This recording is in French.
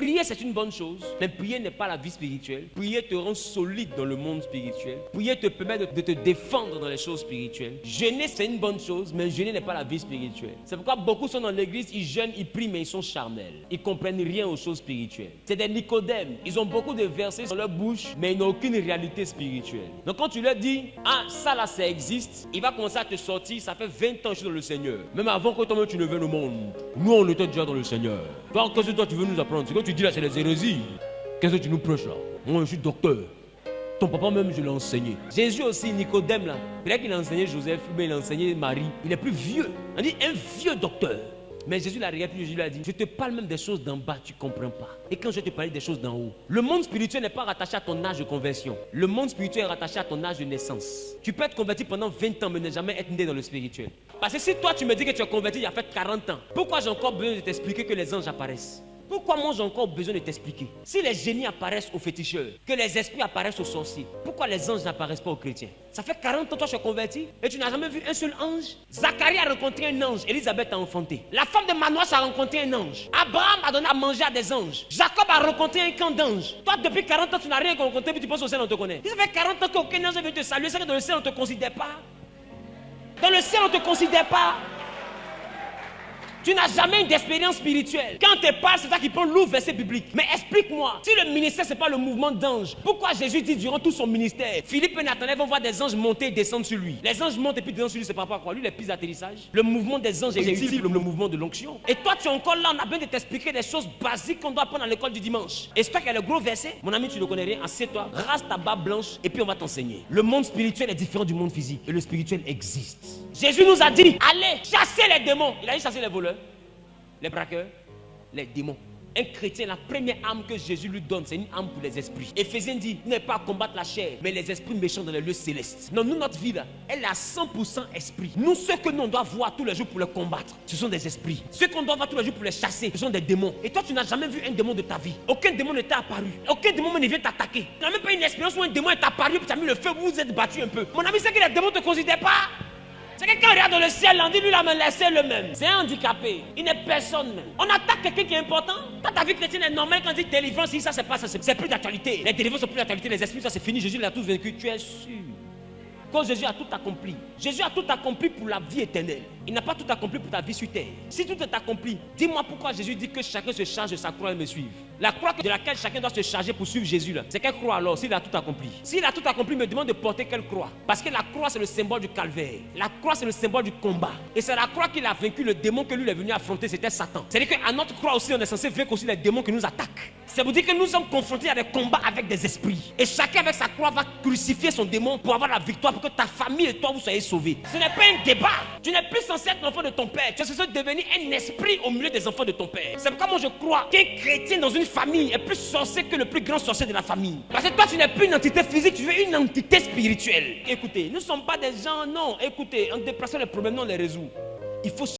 Prier, c'est une bonne chose, mais prier n'est pas la vie spirituelle. Prier te rend solide dans le monde spirituel. Prier te permet de te défendre dans les choses spirituelles. Jeûner, c'est une bonne chose, mais jeûner n'est pas la vie spirituelle. C'est pourquoi beaucoup sont dans l'église, ils jeûnent, ils prient, mais ils sont charnels. Ils ne comprennent rien aux choses spirituelles. C'est des Nicodèmes. Ils ont beaucoup de versets dans leur bouche, mais ils n'ont aucune réalité spirituelle. Donc quand tu leur dis, ah, ça là, ça existe, il va commencer à te sortir, ça fait 20 ans que je suis dans le Seigneur. Même avant que toi-même tu ne viennes au monde, nous on était déjà dans le Seigneur. Toi, qu'est-ce que toi tu veux nous apprendre? Ce que tu dis là, c'est des hérésies. Qu'est-ce que tu nous prêches là? Moi, je suis docteur. Ton papa même, je l'ai enseigné. Jésus aussi, Nicodème là. Peut-être qu'il a enseigné Joseph, mais il a enseigné Marie. Il est plus vieux. On dit un vieux docteur. Mais Jésus l'a regardé, Jésus lui a dit, je te parle même des choses d'en bas, tu ne comprends pas. Et quand je te parle des choses d'en haut, le monde spirituel n'est pas rattaché à ton âge de conversion. Le monde spirituel est rattaché à ton âge de naissance. Tu peux être converti pendant 20 ans, mais ne jamais être né dans le spirituel. Parce que si toi, tu me dis que tu es converti il y a fait 40 ans, pourquoi j'ai encore besoin de t'expliquer que les anges apparaissent? Pourquoi moi j'ai encore besoin de t'expliquer? Si les génies apparaissent aux féticheurs, que les esprits apparaissent aux sorciers, pourquoi les anges n'apparaissent pas aux chrétiens? Ça fait 40 ans que toi tu es converti et tu n'as jamais vu un seul ange. Zacharie a rencontré un ange, Élisabeth a enfanté. La femme de Manoach a rencontré un ange. Abraham a donné à manger à des anges. Jacob a rencontré un camp d'anges. Toi depuis 40 ans tu n'as rien rencontré puis tu penses au ciel on te connaît. Ça fait 40 ans qu'aucun ange vient te saluer, c'est que dans le ciel on ne te considère pas. Dans le ciel on ne te considère pas. Tu n'as jamais eu d'expérience spirituelle. Quand on te parle, c'est toi qui prends lourd verset biblique. Mais explique-moi, si le ministère, ce n'est pas le mouvement d'anges, pourquoi Jésus dit durant tout son ministère, Philippe et Nathanaël vont voir des anges monter et descendre sur lui? Les anges montent et puis descendent sur lui, c'est par rapport à quoi? Lui, les pistes d'atterrissage. Le mouvement des anges est utile pour le mouvement de l'onction. Et toi, tu es encore là, on a besoin de t'expliquer des choses basiques qu'on doit apprendre à l'école du dimanche. Et c'est toi qui as le gros verset? Mon ami, tu ne connais rien, assieds-toi, rase ta barbe blanche et puis on va t'enseigner. Le monde spirituel est différent du monde physique et le spirituel existe. Jésus nous a dit, allez, chassez les démons. Il a dit chasser les voleurs, les braqueurs, les démons. Un chrétien, la première arme que Jésus lui donne, c'est une arme pour les esprits. Éphésiens dit, n'est pas à combattre la chair, mais les esprits méchants dans les lieux célestes. Non, nous, notre vie là, elle est à 100% esprit. Nous, ceux que nous, on doit voir tous les jours pour les combattre, ce sont des esprits. Ceux qu'on doit voir tous les jours pour les chasser, ce sont des démons. Et toi, tu n'as jamais vu un démon de ta vie. Aucun démon ne t'a apparu. Aucun démon ne vient t'attaquer. Tu n'as même pas une expérience où un démon est apparu et tu as mis le feu, vous vous êtes battu un peu. Mon ami, c'est que les démons ne te considèrent pas. C'est que quand on regarde dans le ciel, on dit lui là, mais laissez le même. C'est un handicapé. Il n'est personne même. On attaque quelqu'un qui est important. Quand ta vie chrétienne est normale, quand on dit délivrance, ça c'est pas ça, c'est plus d'actualité. Les délivrances sont plus d'actualité, les esprits, ça c'est fini. Jésus l'a tout vaincu. Tu es sûr? Quand Jésus a tout accompli. Jésus a tout accompli pour la vie éternelle. Il n'a pas tout accompli pour ta vie sur terre. Si tout est accompli, dis-moi pourquoi Jésus dit que chacun se charge de sa croix et me suive. La croix de laquelle chacun doit se charger pour suivre Jésus là, c'est quelle croix alors s'il a tout accompli? S'il a tout accompli, me demande de porter quelle croix? Parce que la croix c'est le symbole du calvaire. La croix c'est le symbole du combat. Et c'est la croix qu'il a vaincu le démon que lui est venu affronter, c'était Satan. C'est-à-dire qu'à notre croix aussi, on est censé vaincre aussi les démons qui nous attaquent. Ça veut dire que nous sommes confrontés à des combats avec des esprits. Et chacun avec sa croix va crucifier son démon pour avoir la victoire, pour que ta famille et toi vous soyez sauvés. Ce n'est pas un débat. Tu n'es plus censé être l'enfant de ton père. Tu es censé devenir un esprit au milieu des enfants de ton père. C'est pourquoi moi je crois qu'un chrétien dans une famille est plus sorcier que le plus grand sorcier de la famille. Parce que toi tu n'es plus une entité physique, tu es une entité spirituelle. Écoutez, nous ne sommes pas des gens, non. Écoutez, en déplaçant les problèmes, non, on les résout. Il faut